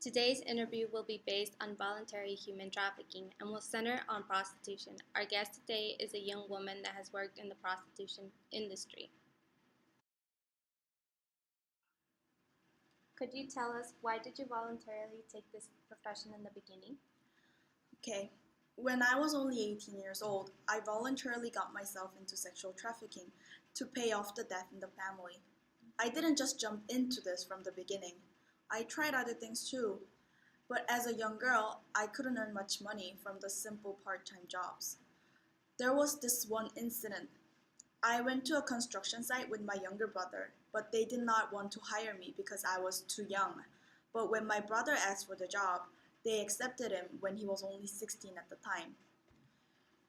Today's interview will be based on voluntary human trafficking and will center on prostitution. Our guest today is a young woman that has worked in the prostitution industry. Could you tell us why did you voluntarily take this profession in the beginning? Okay, when I was only 18 years old, I voluntarily got myself into sexual trafficking to pay off the debt in the family. I didn't just jump into this from the beginning. I tried other things too, but as a young girl, I couldn't earn much money from the simple part-time jobs. There was this one incident. I went to a construction site with my younger brother, but they did not want to hire me because I was too young. But when my brother asked for the job, they accepted him when he was only 16 at the time.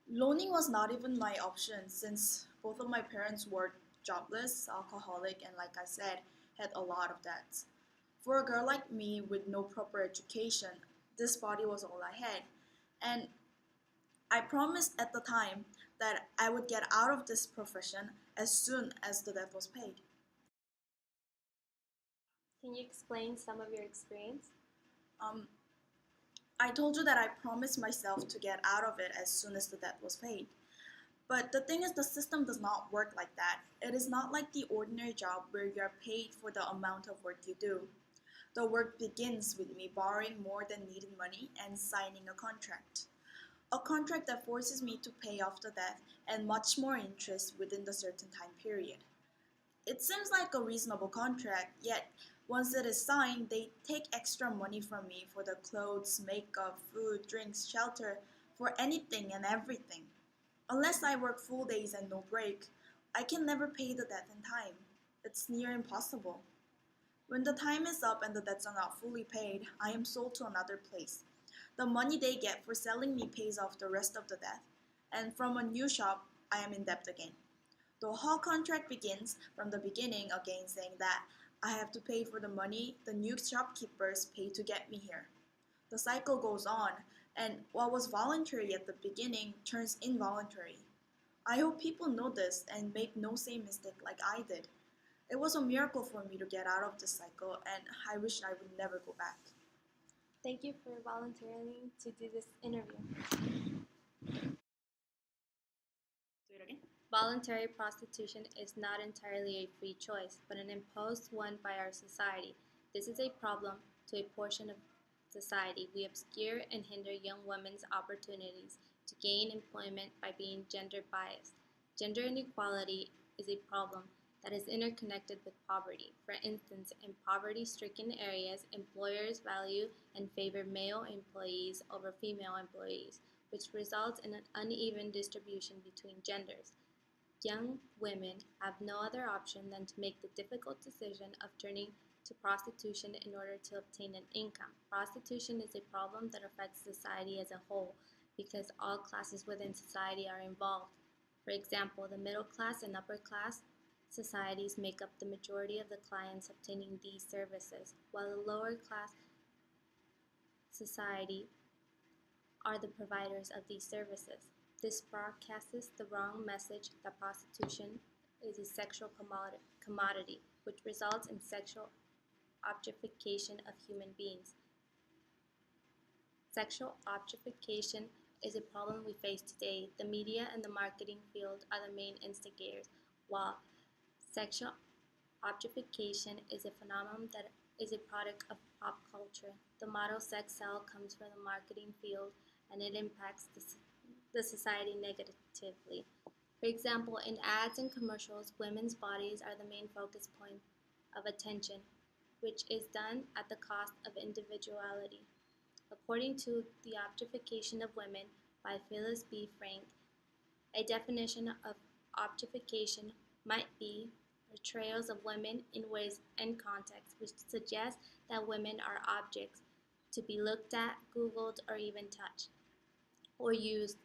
Loaning was not even my option since both of my parents were jobless, alcoholic, and like I said, had a lot of debts. For a girl like me with no proper education, this body was all I had. And I promised at the time that I would get out of this profession as soon as the debt was paid. Can you explain some of your experience? Um, I told you that I promised myself to get out of it as soon as the debt was paid. But the thing is, the system does not work like that. It is not like the ordinary job where you are paid for the amount of work you do. The work begins with me borrowing more than needed money and signing a contract. A contract that forces me to pay off the debt and much more interest within the certain time period. It seems like a reasonable contract, yet once it is signed, they take extra money from me for the clothes, makeup, food, drinks, shelter, for anything and everything. Unless I work full days and no break, I can never pay the debt in time. It's near impossible. When the time is up and the debts are not fully paid, I am sold to another place. The money they get for selling me pays off the rest of the debt, and from a new shop, I am in debt again. The whole contract begins from the beginning again saying that I have to pay for the money the new shopkeepers pay to get me here. The cycle goes on, and what was voluntary at the beginning turns involuntary. I hope people know this and make no same mistake like I did. It was a miracle for me to get out of this cycle, and I wish I would never go back. Thank you for volunteering to do this interview. Do it again. Voluntary prostitution is not entirely a free choice, but an imposed one by our society. This is a problem to a portion of society. We obscure and hinder young women's opportunities to gain employment by being gender biased. Gender inequality is a problem that is interconnected with poverty. For instance, in poverty-stricken areas, employers value and favor male employees over female employees, which results in an uneven distribution between genders. Young women have no other option than to make the difficult decision of turning to prostitution in order to obtain an income. Prostitution is a problem that affects society as a whole because all classes within society are involved. For example, the middle class and upper class societies make up the majority of the clients obtaining these services, while the lower class society are the providers of these services. This broadcasts the wrong message that prostitution is a sexual commodity, which results in sexual objectification of human beings. Sexual objectification is a problem we face today. The media and the marketing field are the main instigators, while sexual objectification is a phenomenon that is a product of pop culture. The model sex sell comes from the marketing field and it impacts the society negatively. For example, in ads and commercials, women's bodies are the main focus point of attention, which is done at the cost of individuality. According to The Objectification of Women by Phyllis B. Frank, a definition of objectification might be portrayals of women in ways and contexts which suggest that women are objects to be looked at, Googled, or even touched, or used.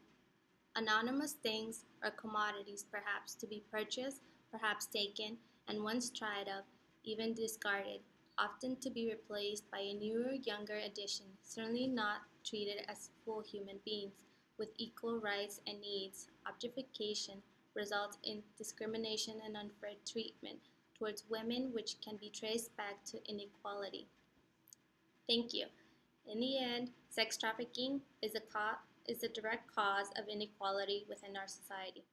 Anonymous things or commodities perhaps to be purchased, perhaps taken, and once tried of, even discarded, often to be replaced by a newer, younger edition, certainly not treated as full human beings with equal rights and needs. Objectification results in discrimination and unfair treatment towards women which can be traced back to inequality. Thank you. In the end, sex trafficking is a direct cause of inequality within our society.